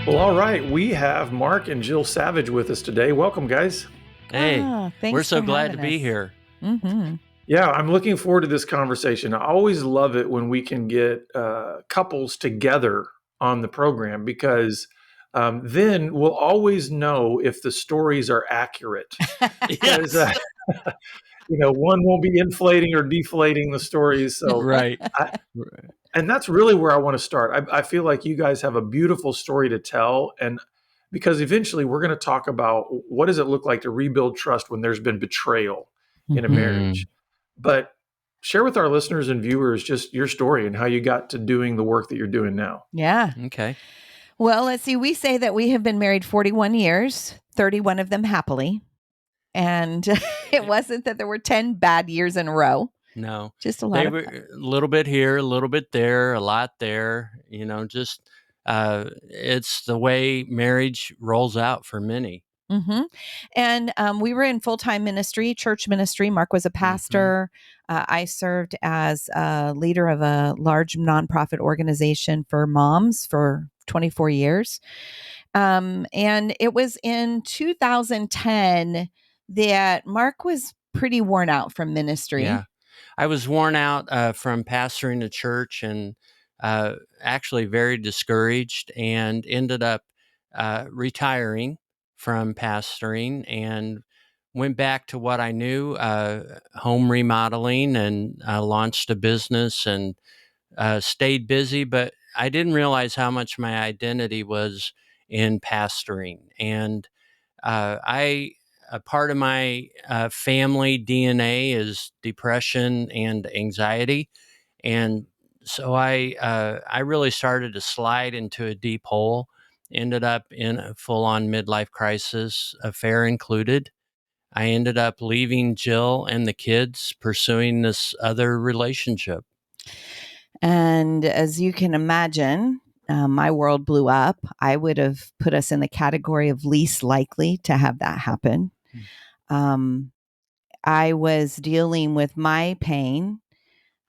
Well, all right. We have Mark and Jill Savage with us today. Welcome, guys. Hey, Oh, we're thanks so for glad to having be us. here. Mm-hmm. Yeah, I'm looking forward to this conversation. I always love it when we can get couples together on the program because then we'll always know if the stories are accurate. Because Yes, one won't be inflating or deflating the stories. So, right. I, Right. and that's really where I want to start. I feel like you guys have a beautiful story to tell, and because eventually we're going to talk about what does it look like to rebuild trust when there's been betrayal in a Mm-hmm. marriage. But share with our listeners and viewers just your story and how you got to doing the work that you're doing now. Yeah. Okay. Well, let's see. We say that we have been married 41 years, 31 of them happily. And it wasn't that there were 10 bad years in a row, No, just a lot they of were a little bit here, a little bit there, a lot there. Just it's the way marriage rolls out for many. Mm-hmm. And we were in full time ministry, church ministry. Mark was a Hmm. pastor. I served as a leader of a large nonprofit organization for moms for 24 years. And it was in 2010 that Mark was pretty worn out from Yeah, ministry. I was worn out from pastoring the church and actually very discouraged, and ended up retiring from pastoring and went back to what I knew, home remodeling, and launched a business and stayed busy. But I didn't realize how much my identity was in pastoring. And a part of my family DNA is depression and anxiety. And so I really started to slide into a deep hole, ended up in a full on midlife crisis, affair included. I ended up leaving Jill and the kids, pursuing this other relationship. And as you can imagine, my world blew up. I would have put us in the category of least likely to have that happen. Um, I was dealing with my pain,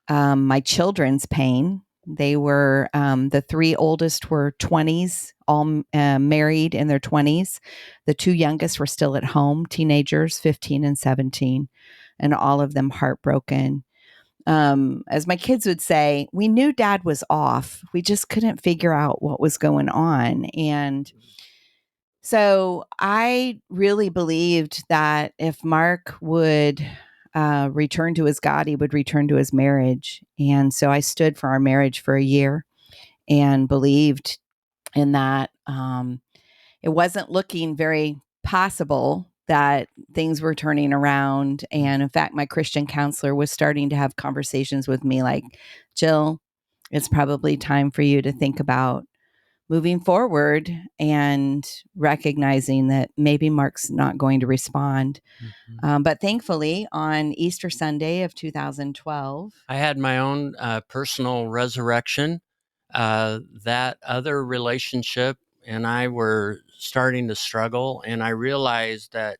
my children's pain. They were, the three oldest were 20s, all married in their 20s. The two youngest were still at home, teenagers, 15 and 17, and all of them heartbroken. As my kids would say, we knew dad was off. We just couldn't figure out what was going on. And so I really believed that if Mark would return to his God, he would return to his marriage. And so I stood for our marriage for a year and believed in that. It wasn't looking very possible that things were turning around. And in fact, my Christian counselor was starting to have conversations with me like, Jill, it's probably time for you to think about moving forward and recognizing that maybe Mark's not going to respond. Mhm. But thankfully, on Easter Sunday of 2012, I had my own personal resurrection. That other relationship and I were starting to struggle, and I realized that,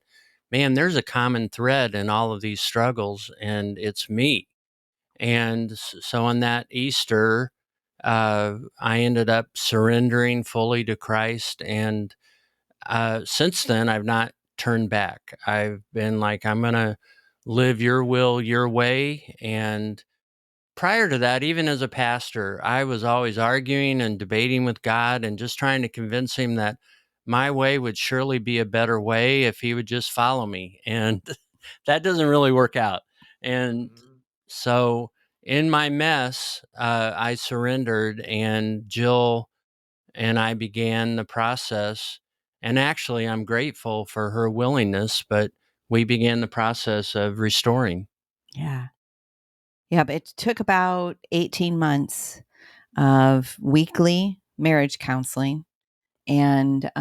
man, there's a common thread in all of these struggles, and it's me. And so on that Easter, I ended up surrendering fully to Christ. And since then, I've not turned back. I've been like, I'm going to live your will, your way. And prior to that, even as a pastor, I was always arguing and debating with God and just trying to convince him that my way would surely be a better way if he would just follow me. And that doesn't really work out. And so in my mess, I surrendered, and Jill and I began the process. And actually, I'm grateful for her willingness, but we began the process of restoring. yeah. Yeah, but it took about 18 months of weekly marriage counseling and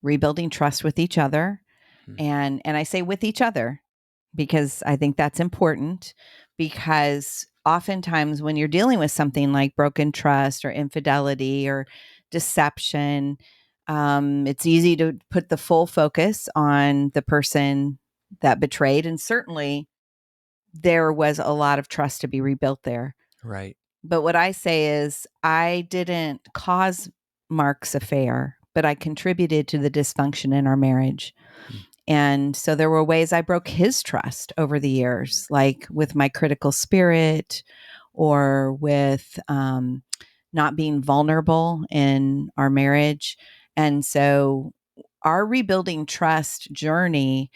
rebuilding trust with each other. Hmm. And I say with each other because I think that's important, because oftentimes when you're dealing with something like broken trust or infidelity or deception, it's easy to put the full focus on the person that betrayed. And certainly there was a lot of trust to be rebuilt there. Right. But what I say is, I didn't cause Mark's affair, but I contributed to the dysfunction in our marriage. And so there were ways I broke his trust over the years, like with my critical spirit or with not being vulnerable in our marriage. And so our rebuilding trust journey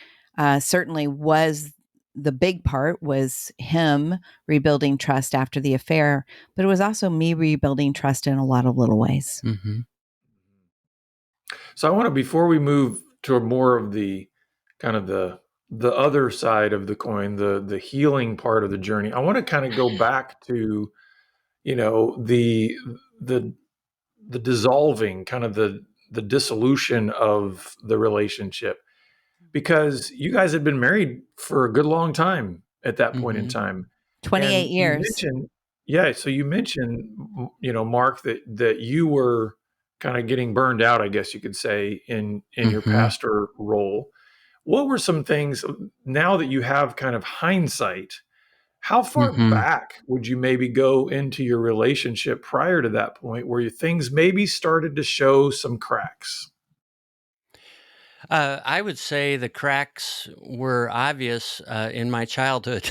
certainly was the big part was him rebuilding trust after the affair, but it was also me rebuilding trust in a lot of little ways. Mm-hmm. So I want to, before we move to more of the kind of the other side of the coin, the healing part of the journey, I want to kind of go back to, you know, the the dissolving, kind of the dissolution of the relationship, because you guys had been married for a good long time at that point in Mm-hmm. time. 28 And you years. mentioned, yeah, so you mentioned, you know, Mark, that you were kind of getting burned out, I guess you could say, in your Mm-hmm. pastor role. What were some things, now that you have kind of hindsight, how far Mm-hmm. back would you maybe go into your relationship prior to that point where things maybe started to show some cracks? I would say the cracks were obvious in my childhood.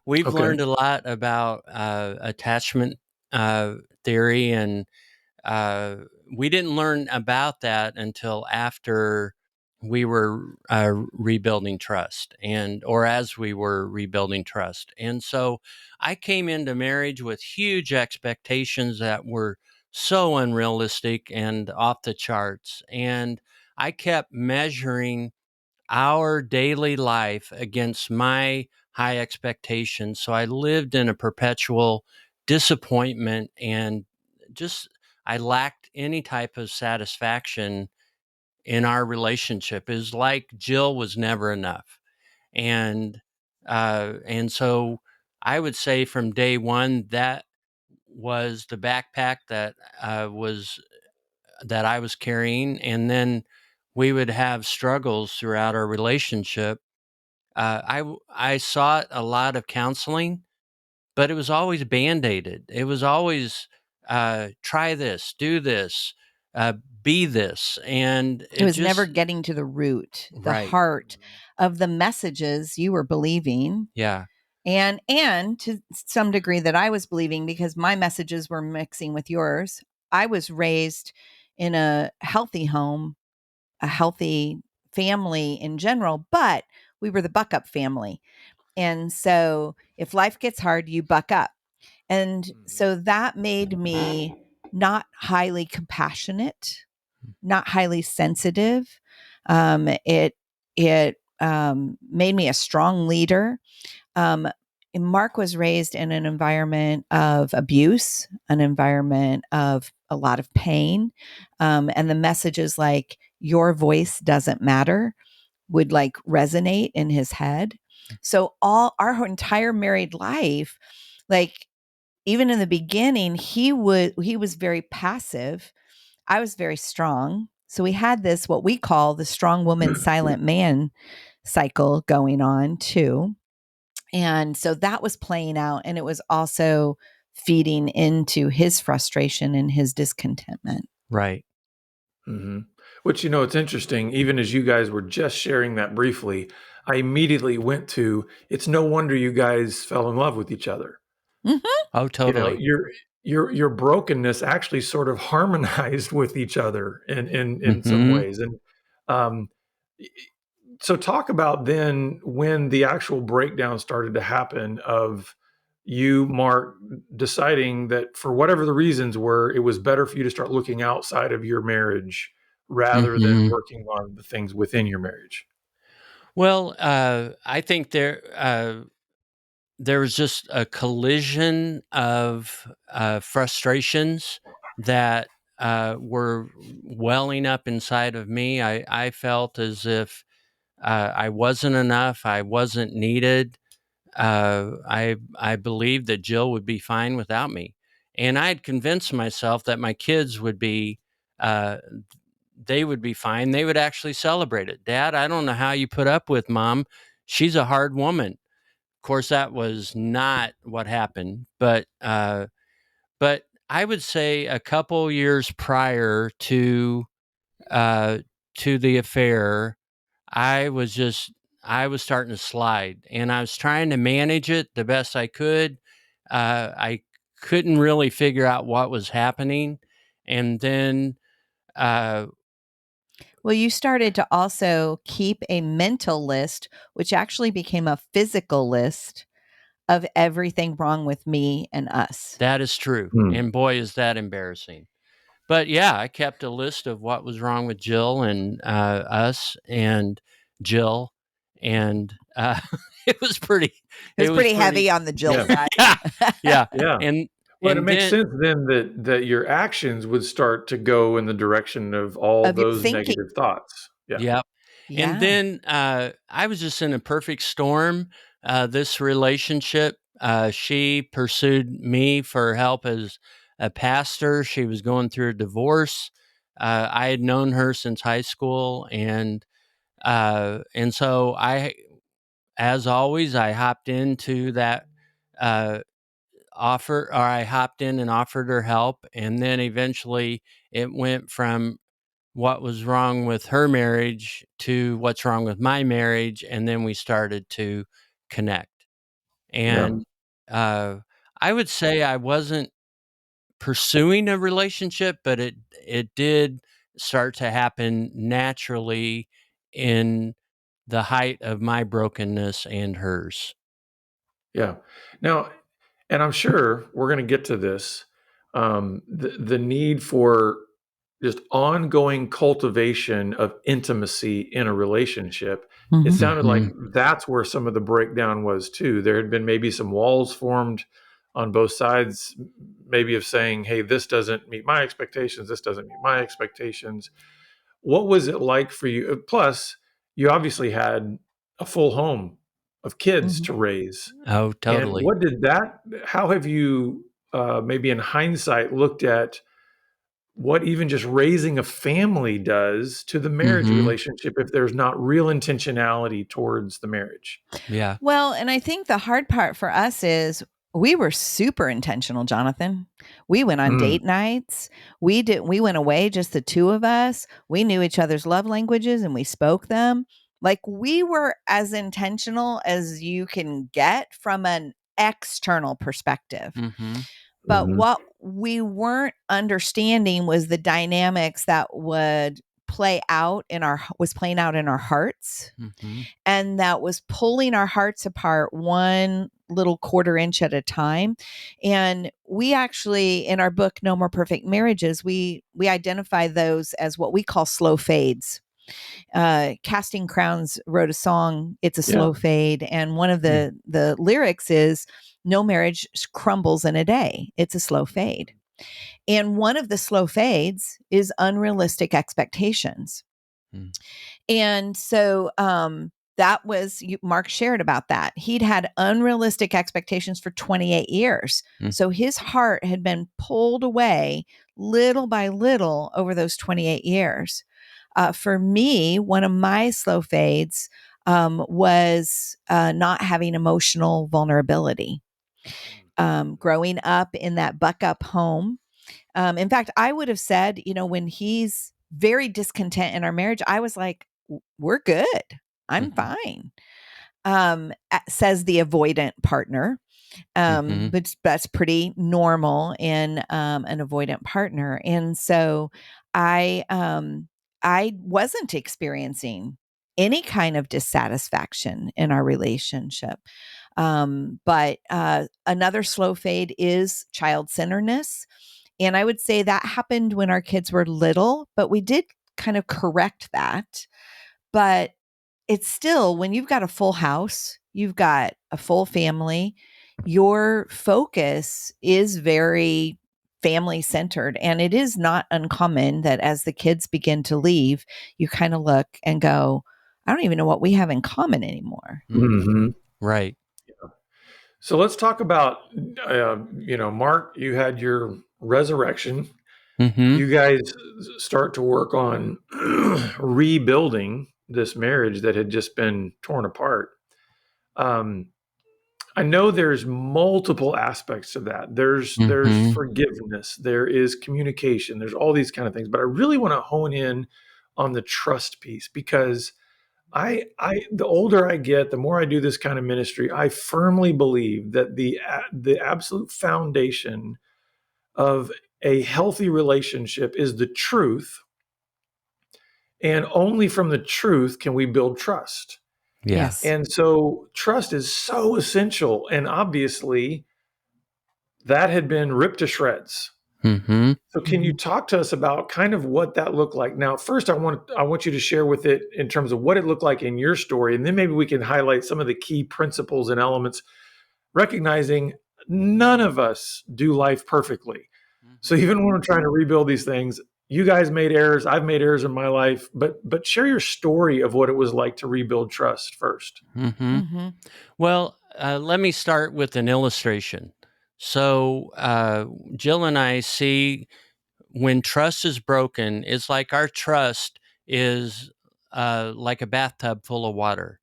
We've Okay. learned a lot about attachment theory, and uh, we didn't learn about that until after we were rebuilding trust, and or as we were rebuilding trust. And so I came into marriage with huge expectations that were so unrealistic and off the charts, and I kept measuring our daily life against my high expectations. So I lived in a perpetual disappointment, and just I lacked any type of satisfaction in our relationship. It was like Jill was never enough. And so I would say from day one that was the backpack was that I was carrying. And then we would have struggles throughout our relationship. I sought a lot of counseling, but it was always band-aided. It was always try this, do this, uh, be this, and It it was never just getting to the root, the right, heart of the messages you were believing, yeah, and to some degree that I was believing because my messages were mixing with yours. I was raised in a healthy home, a healthy family in general, but we were the buck up family. And so if life gets hard, you buck up. And Mhm. so that made me not highly compassionate, not highly sensitive. It made me a strong leader. Um, Mark was raised in an environment of abuse, an environment of a lot of pain, and the messages like "your voice doesn't matter" would like resonate in his head. So all our entire married life, like even in the beginning, he was very passive. I was very strong. So we had this what we call the strong woman, silent man cycle going on too. And so that was playing out, and it was also feeding into his frustration and his discontentment. right, Hmm. Which, you know, it's interesting. Even as you guys were just sharing that briefly, I immediately went to, it's no wonder you guys fell in love with each other. Mhm. oh, You know, totally, your brokenness actually sort of harmonized with each other in some hmm ways. And um, so talk about then when the actual breakdown started to happen of you, Mark, deciding that for whatever the reasons were, it was better for you to start looking outside of your marriage rather than hmm working on the things within your marriage. Well, I think there was just a collision of frustrations that were welling up inside of me. I felt as if I wasn't enough. I wasn't needed. I believed that Jill would be fine without me, and I had convinced myself that my kids would be. They would be fine. They would actually celebrate it. Dad, I don't know how you put up with mom. She's a hard woman. Of course, that was not what happened, but I would say a couple years prior uh, to the affair, I was just I was starting to slide, and I was trying to manage it the best I could. I couldn't really figure out what was happening, and then uh, Well, you started to also keep a mental list, which actually became a physical list of everything wrong with me and us. that is true, Hmm. and boy, is that embarrassing. But yeah, I kept a list of what was wrong with Jill and us and Jill, and it was pretty. It was It was pretty heavy pretty. on the Jill Yeah. side. Yeah, yeah, Yeah. and Well, it makes then sense then that your actions would start to go in the direction of all Of your those thinking. negative thoughts. Yeah. yeah, and Yeah. then I was just in a perfect storm. This relationship, she pursued me for help as a pastor. She was going through a divorce. I had known her since high school, and so as always, I hopped into that uh, offer, or I hopped in and offered her help, and then eventually it went from what was wrong with her marriage to what's wrong with my marriage, and then we started to connect. Yeah. And I would say I wasn't pursuing a relationship, but it did start to happen naturally in the height of my brokenness and hers. Yeah. Now, and I'm sure we're going to get to this, the need for just ongoing cultivation of intimacy in a relationship. It Mhm. sounded like Mhm. that's where some of the breakdown was too. There had been maybe some walls formed on both sides, maybe of saying, "Hey, this doesn't meet my expectations. This doesn't meet my expectations." What was it like for you? Plus, you obviously had a full home of kids Mhm. to raise. Oh, And totally. what did that, how have you, maybe in hindsight, looked at what even just raising a family does to the marriage Mhm. relationship if there's not real intentionality towards the marriage? Yeah. Well, and I think the hard part for us is we were super intentional, Jonathan. We went on Mm, date nights. We went away just the two of us. We knew each other's love languages and we spoke them. Like we were as intentional as you can get from an external perspective. Mhm. But mhm. what we weren't understanding was the dynamics that would play out in our was playing out in our hearts, Mhm. and that was pulling our hearts apart one little quarter inch at a time. And we actually, in our book No More Perfect Marriages, we identify those as what we call slow fades. Casting Crowns wrote a song, "It's a Yeah. Slow Fade," and one of Mm. the lyrics is, "No marriage crumbles in a day. It's a slow fade." And one of the slow fades is unrealistic expectations. Mm. And so that was Mark shared about that. He'd had unrealistic expectations for 28 years. Mm. So his heart had been pulled away little by little over those 28 years. For me, one of my slow fades was not having emotional vulnerability. Growing up in that buck up home. In fact, I would have said, when he's very discontent in our marriage, I was like, We're good. I'm Mhm. fine." Says the avoidant partner, Mhm. but that's pretty normal in an avoidant partner. And so I wasn't experiencing any kind of dissatisfaction in our relationship. But another slow fade is child centeredness. And I would say that happened when our kids were little, but we did kind of correct that. But it's still, when you've got a full house, you've got a full family, your focus is very family centered. And it is not uncommon that as the kids begin to leave, you kind of look and go, I don't even know what we have in common anymore. Mhm. Mhm. Right. So let's talk about, Mark, you had your resurrection. Mhm. You guys start to work on rebuilding this marriage that had just been torn apart. Um, I know there's multiple aspects of that. There's Mm-hmm. forgiveness, there is communication, there's all these kind of things. But I really want to hone in on the trust piece because the older I get, the more I do this kind of ministry, I firmly believe that the absolute foundation of a healthy relationship is the truth, and only from the truth can we build trust. Yeah. Yes. And so trust is so essential, and obviously that had been ripped to shreds. Mm-hmm. So can you talk to us about kind of what that looked like? Now, first I want you to share with it in terms of what it looked like in your story, and then maybe we can highlight some of the key principles and elements, recognizing none of us do life perfectly. So even when we're trying to rebuild these things, you guys made errors, I've made errors in my life, but share your story of what it was like to rebuild trust first. Mm-hmm. Mm-hmm. Well, let me start with an illustration. So, Jill and I see when trust is broken, it's like our trust is like a bathtub full of water.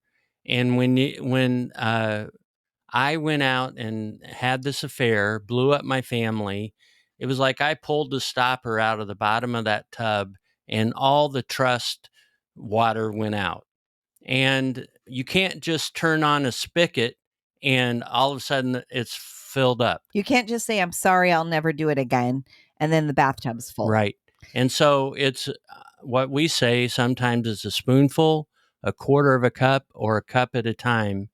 And when I went out and had this affair, blew up my family, it was like I pulled the stopper out of the bottom of that tub, and all the trust water went out. And you can't just turn on a spigot and all of a sudden it's filled up. You can't just say, I'm sorry, I'll never do it again. And then the bathtub's full. Right. And so it's what we say sometimes is a spoonful, a quarter of a cup, or a cup at a time.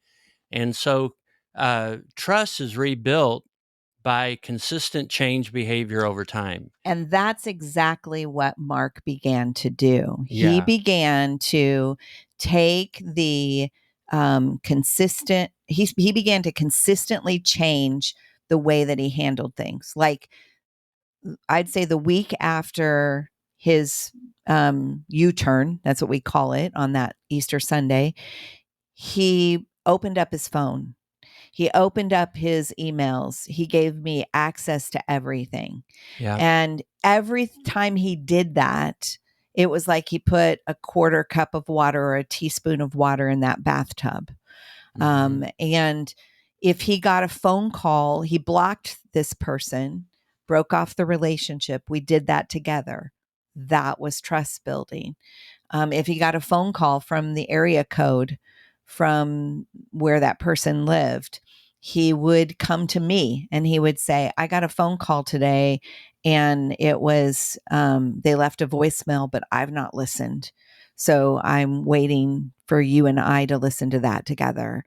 And so trust is rebuilt by consistent change behavior over time. And that's exactly what Mark began to do. He Yeah. began to take the he began to consistently change the way that he handled things. Like I'd say the week after his U-turn, that's what we call it on that Easter Sunday, he opened up his phone. He opened up his emails. He gave me access to everything. Yeah. And every time he did that, it was like he put a quarter cup of water or a teaspoon of water in that bathtub. Mm-hmm. And if he got a phone call, he blocked this person, broke off the relationship. We did that together. That was trust building. If he got a phone call from the area code from where that person lived, he would come to me and he would say, I got a phone call today and it was, they left a voicemail, but I've not listened. So I'm waiting for you and I to listen to that together.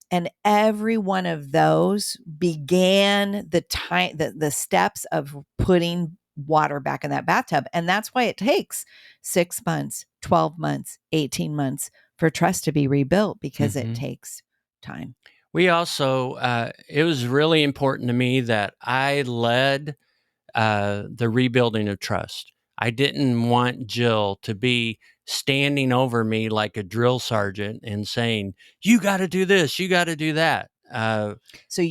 And every one of those began the steps of putting water back in that bathtub. And that's why it takes 6 months, 12 months, 18 months for trust to be rebuilt, because it Mm-hmm. takes time. We also, it was really important to me that I led the rebuilding of trust. I didn't want Jill to be standing over me like a drill sergeant and saying, you got to do this, you got to do that. So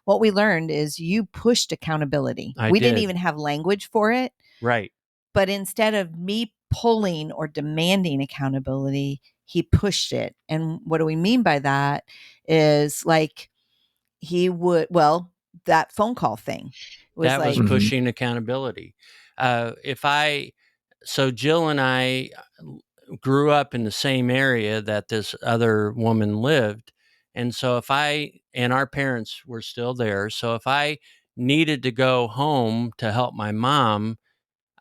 what we learned is you pushed accountability. I We didn't did. even have language for it, Right. but instead of me pulling or demanding accountability, he pushed it. And what do we mean by that is like that phone call thing was That was like, Mhm. pushing accountability. If I, so Jill and I grew up in the same area that this other woman lived. And so and our parents were still there. So if I needed to go home to help my mom,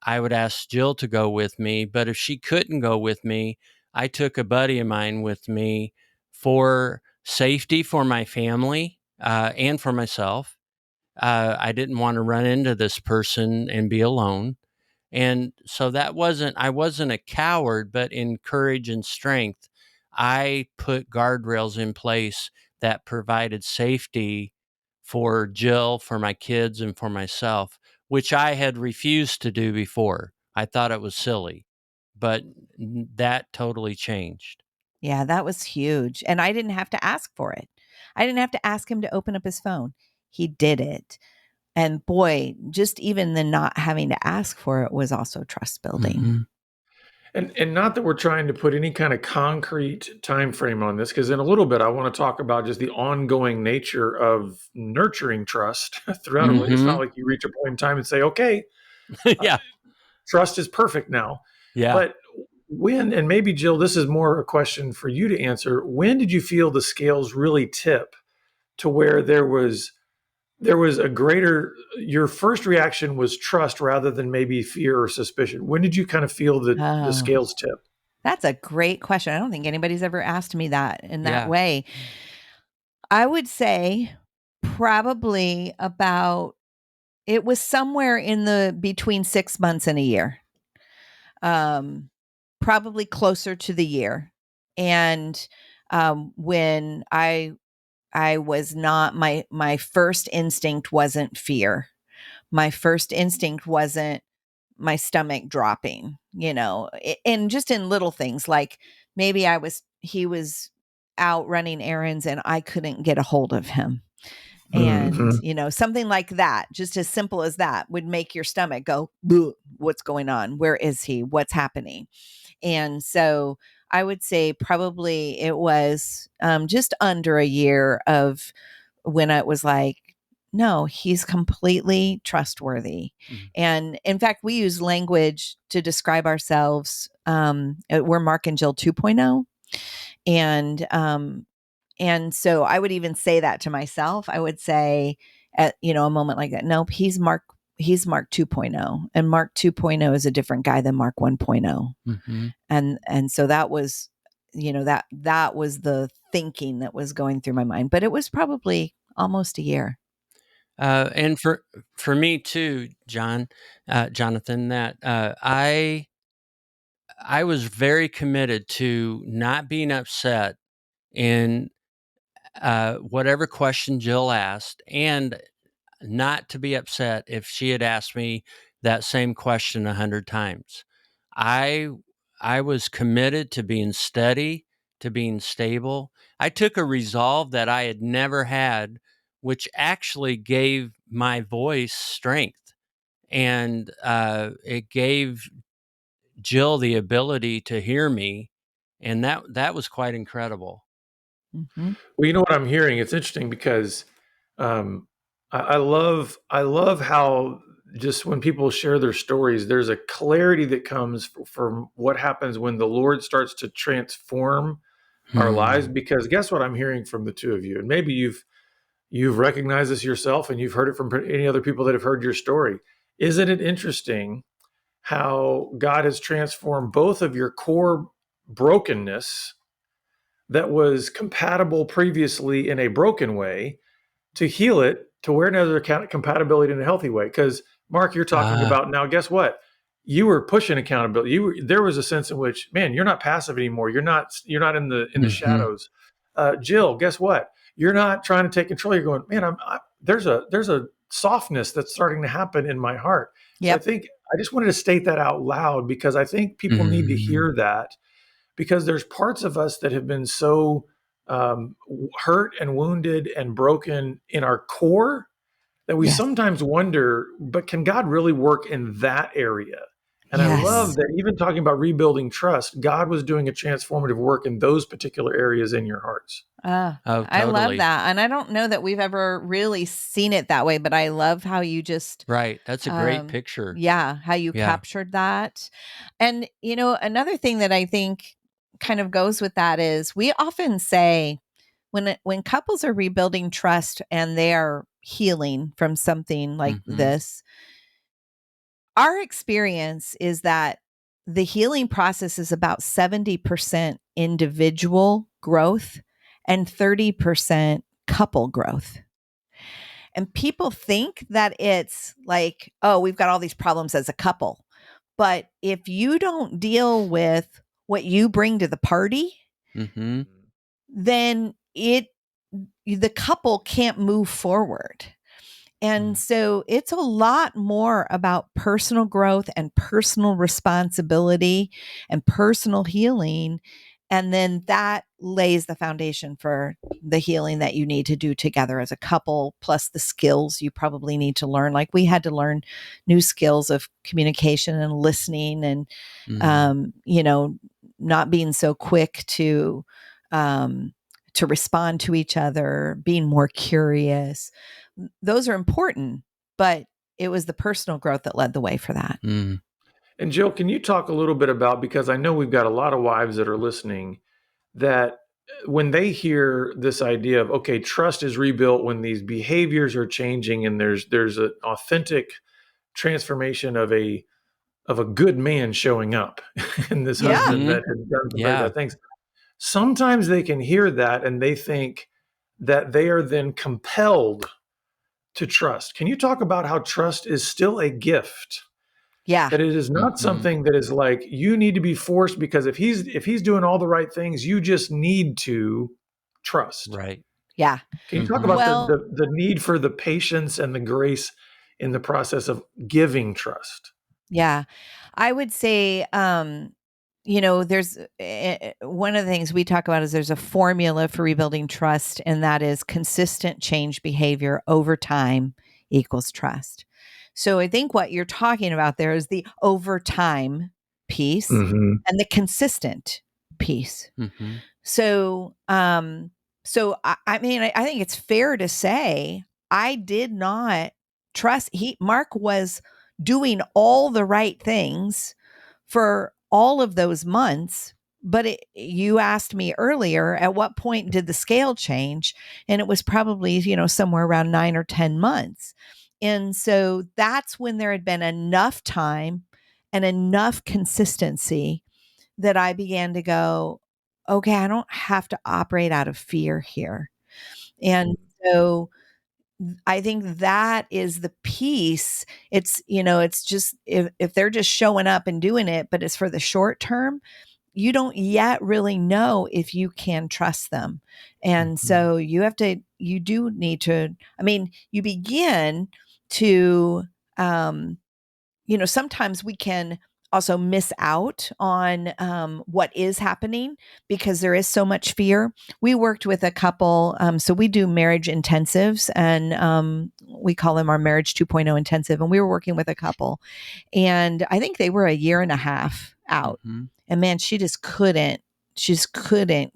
I would ask Jill to go with me. But if she couldn't go with me, I took a buddy of mine with me for safety for my family and for myself. I didn't want to run into this person and be alone. And so I wasn't a coward, but in courage and strength, I put guardrails in place that provided safety for Jill, for my kids, and for myself, which I had refused to do before. I thought it was silly, but that totally changed. yeah, that was huge. And I didn't have to ask for it. I didn't have to ask him to open up his phone. He did it. And boy, just even the not having to ask for it was also trust building. Mm-hmm. And not that we're trying to put any kind of concrete time frame on this, because in a little bit I want to talk about just the ongoing nature of nurturing trust throughout. It's not Mm-hmm. like you reach a point in time and say, okay, uh, Yeah. trust is perfect now. Yeah. But when, and maybe Jill, this is more a question for you to answer, when did you feel the scales really tip to where there was a greater, your first reaction was trust rather than maybe fear or suspicion? When did you kind of feel the Oh, scales tip? that's a great question. I don't think anybody's ever asked me that in that Yeah. way. I would say probably about, it was somewhere in the between 6 months and a year. Um, Probably closer to the year. And when I was not, my first instinct wasn't fear. My first instinct wasn't my stomach dropping, and just in little things like maybe he was out running errands and I couldn't get a hold of him. And, Mhm. something like that, just as simple as that would make your stomach go, "Bleh, what's going on? Where is he? What's happening?" And so I would say probably it was just under a year of when it was like, no, he's completely trustworthy. Mm. And in fact, we use language to describe ourselves. We're Mark and Jill 2.0. And so I would even say that to myself. I would say at, a moment like that, nope, he's Mark 2.0, and Mark 2.0 is a different guy than Mark 1.0. Mm-hmm. And so that was, that was the thinking that was going through my mind, but it was probably almost a year. And for me too, Jonathan, that I was very committed to not being upset in whatever question Jill asked, and not to be upset if she had asked me that same question 100 times. I I was committed to being steady, to being stable. I took a resolve that I had never had, which actually gave my voice strength, and it gave Jill the ability to hear me, and that was quite incredible. Mm-hmm. Well, you know what I'm hearing? It's interesting because um, I love how just when people share their stories, there's a clarity that comes from what happens when the Lord starts to transform our lives. Hmm. Because guess what I'm hearing from the two of you, and maybe you've recognized this yourself, and you've heard it from any other people that have heard your story. Isn't it interesting how God has transformed both of your core brokenness that was compatible previously in a broken way to heal it to where now there's compatibility in a healthy way? Because Mark, you're talking Ah. about now. Guess what? You were pushing accountability. There was a sense in which, man, you're not passive anymore. You're not in the Hmm. shadows. Jill, guess what? You're not trying to take control. You're going, man. There's a softness that's starting to happen in my heart. So I Yep. think I just wanted to state that out loud because I think people need to Hmm. hear that, because there's parts of us that have been so hurt and wounded and broken in our core that we Yes. sometimes wonder, but can God really work in that area? And I love Yes. that even talking about rebuilding trust, God was doing a transformative work in those particular areas in your hearts. Oh, I love totally. that. And I don't know that we've ever really seen it that way, but I love how you just, Right. That's a great picture. yeah, how you Yeah. captured that. And, another thing that I think kind of goes with that is we often say when couples are rebuilding trust and they are healing from something like Hmm. this, our experience is that the healing process is about 70% individual growth and 30% couple growth. And people think that it's like, oh, we've got all these problems as a couple. But if you don't deal with what you bring to the party, Hmm. then the couple can't move forward. And so it's a lot more about personal growth and personal responsibility and personal healing And then that lays the foundation for the healing that you need to do together as a couple, plus the skills you probably need to learn. Like we had to learn new skills of communication and listening and, you know, not being so quick to respond to each other, being more curious. Those are important, but it was the personal growth that led the way for that. Mm. And Jill, can you talk a little bit about, because I know we've got a lot of wives that are listening, that when they hear this idea of, okay, trust is rebuilt when these behaviors are changing and there's an authentic transformation of a good man showing up in this Yeah. husband that has done some very Yeah. bad things. Sometimes they can hear that and they think that they are then compelled to trust. Can you talk about how trust is still a gift? Yeah. That it is not something that is like you need to be forced, because if he's doing all the right things, you just need to trust. Right. Yeah. Can you talk about Well, the need for the patience and the grace in the process of giving trust? yeah. I would say, you know, there's one of the things we talk about is there's a formula for rebuilding trust, and that is consistent change behavior over time equals trust. So I think what you're talking about there is the over time piece Mhm. and the consistent piece. Mm-hmm. So, I mean, I think it's fair to say I did not trust. Mark was doing all the right things for all of those months. But you asked me earlier, at what point did the scale change? And it was probably, you know, somewhere around 9 or 10 months. And so that's when there had been enough time and enough consistency that I began to go, okay, I don't have to operate out of fear here. And so I think that is the piece. It's, you know, it's just if they're just showing up and doing it, but it's for the short term, you don't yet really know if you can trust them. And so you do need to, I mean, you begin to, you know, sometimes we can also miss out on what is happening because there is so much fear. We worked with a couple, so we do marriage intensives, and we call them our marriage 2.0 intensive. And we were working with a couple, and I think they were a year and a half out. Mm-hmm. And man, she just couldn't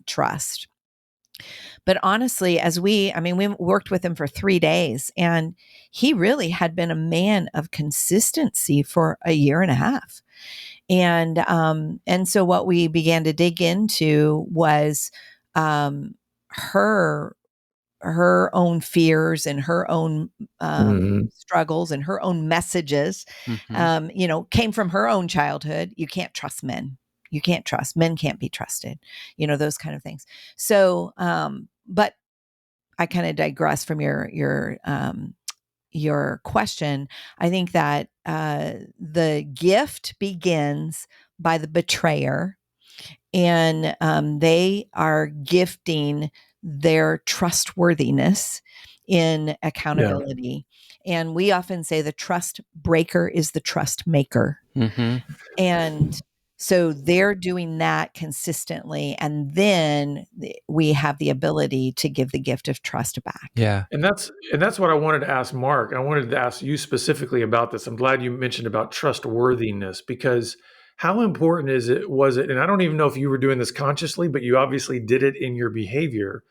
trust. But honestly, I mean, we worked with him for 3 days, and he really had been a man of consistency for a year and a half. And so what we began to dig into was um, her her own fears and her own Mhm. struggles and her own messages, Mm-hmm. you know, came from her own childhood. You can't trust men. You can't trust men. Can't be trusted. You know, those kind of things. So, but I kind of digress from your question. I think that the gift begins by the betrayer, and they are gifting their trustworthiness in Yeah. accountability. And we often say the trust breaker is the trust maker. Mm-hmm. And so they're doing that consistently. And then we have the ability to give the gift of trust back. Yeah. And that's what I wanted to ask Mark. I wanted to ask you specifically about this. I'm glad you mentioned about trustworthiness, because how important was it, and I don't even know if you were doing this consciously, but you obviously did it in your behavior.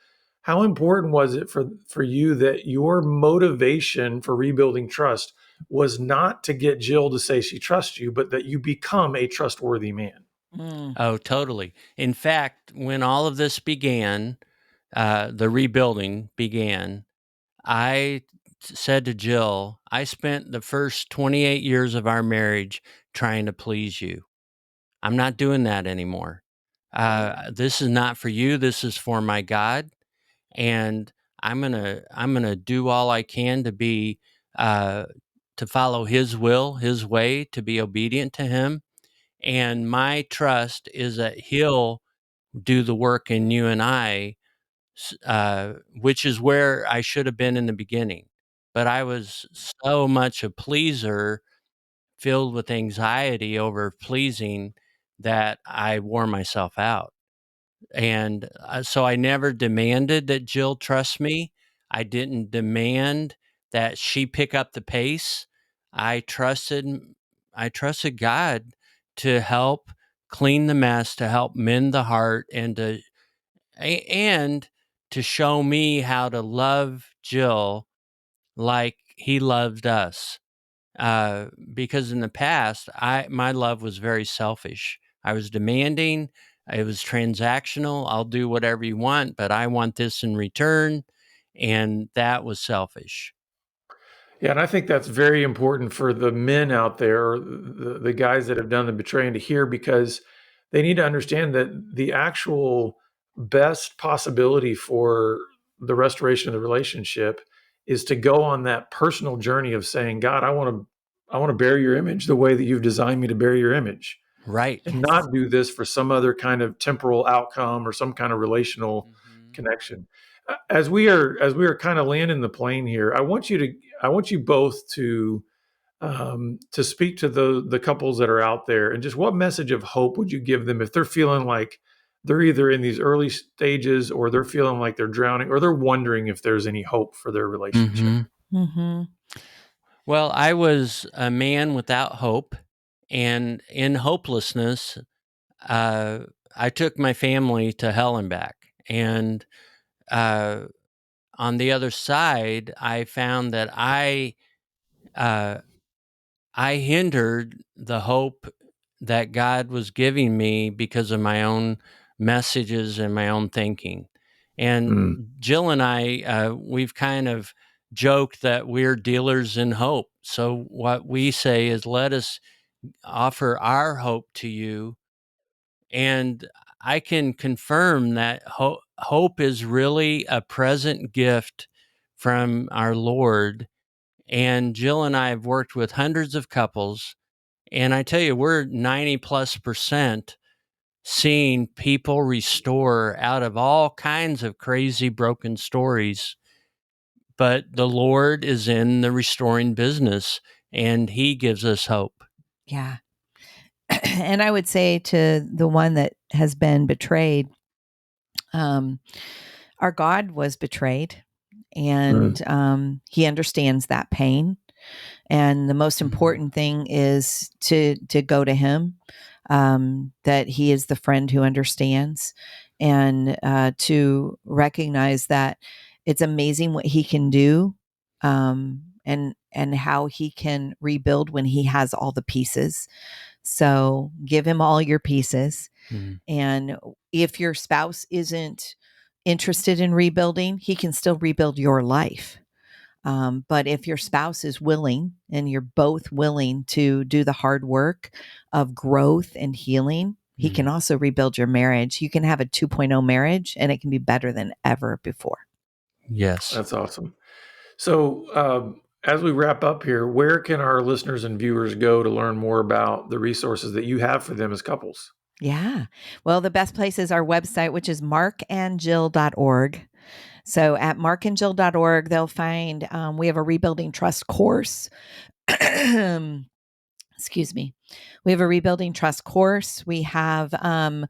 How important was it for you that your motivation for rebuilding trust was not to get Jill to say she trusts you, but that you become a trustworthy man? Mm. Oh, totally. In fact, when all of this began, the rebuilding began, I said to Jill, I spent the first 28 years of our marriage trying to please you. I'm not doing that anymore. This is not for you. This is for my God. And I'm gonna do all I can to be, uh, to follow his will, his way, to be obedient to him. And my trust is that he'll do the work in you and I, which is where I should have been in the beginning. But I was so much a pleaser, filled with anxiety over pleasing, that I wore myself out. And so I never demanded that Jill trust me. I didn't demand that she pick up the pace. I trusted God to help clean the mess, to help mend the heart, and to show me how to love Jill like he loved us. Because in the past, my love was very selfish. I was demanding. It was transactional. I'll do whatever you want, but I want this in return, and that was selfish. Yeah, and I think that's very important for the men out there, the guys that have done the betraying, to hear, because they need to understand that the actual best possibility for the restoration of the relationship is to go on that personal journey of saying, God, I want to bear your image the way that you've designed me to bear your image, Right. and Yes. not do this for some other kind of temporal outcome or some kind of relational Mhm. connection. As we are kind of landing the plane here, I want you both to speak to the couples that are out there, and just what message of hope would you give them if they're feeling like they're either in these early stages, or they're feeling like they're drowning, or they're wondering if there's any hope for their relationship. Mhm. Mm-hmm. Well, I was a man without hope, and in hopelessness, uh, I took my family to hell and back. And uh, on the other side, I found that uh, I hindered the hope that God was giving me because of my own messages and my own thinking. And Mm. Jill and I, we've kind of joked that we're dealers in hope. So what we say is, let us offer our hope to you. And I can confirm that hope is really a present gift from our Lord. And Jill and I have worked with hundreds of couples, and I tell you, we're 90+% seeing people restore out of all kinds of crazy broken stories. But the Lord is in the restoring business, and He gives us hope. Yeah. And I would say to the one that has been betrayed, our God was betrayed, Mm. and he understands that pain. And the most Mhm. important thing is to go to him, that he is the friend who understands, and to recognize that it's amazing what he can do, and how he can rebuild when he has all the pieces. So give him all your pieces. Mhm. And if your spouse isn't interested in rebuilding, he can still rebuild your life. But if your spouse is willing, and you're both willing to do the hard work of growth and healing, he can Mhm. also rebuild your marriage. You can have a 2.0 marriage, and it can be better than ever before. Yes. That's awesome. So, as we wrap up here, where can our listeners and viewers go to learn more about the resources that you have for them as couples? Yeah. Well, the best place is our website, which is markandjill.org. So at markandjill.org, they'll find, we have a rebuilding trust course. Excuse me. We have a rebuilding trust course. We have a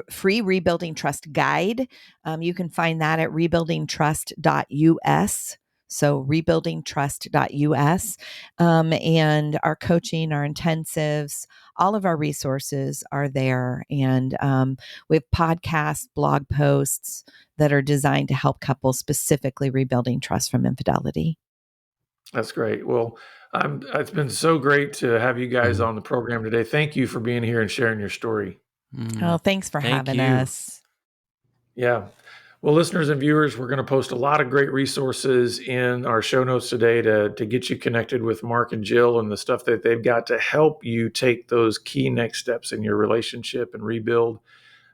free rebuilding trust guide. You can find that at rebuildingtrust.us. So rebuildingtrust.us. And our coaching, our intensives, all of our resources are there. And we have podcasts, blog posts that are designed to help couples specifically rebuilding trust from infidelity. That's great. Well, it's been so great to have you guys Mhm. on the program today. Thank you for being here and sharing your story. Oh, Mm. thanks for Thank having you. us. Yeah. Well, listeners and viewers, we're going to post a lot of great resources in our show notes today to get you connected with Mark and Jill, and the stuff that they've got to help you take those key next steps in your relationship and rebuild.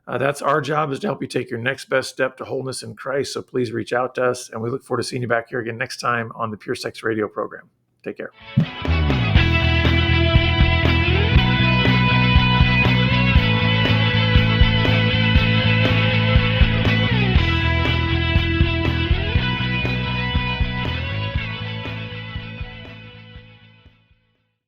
That's our job, is to help you take your next best step to wholeness in Christ. So please reach out to us, and we look forward to seeing you back here again next time on the Pure Sex Radio program. Take care.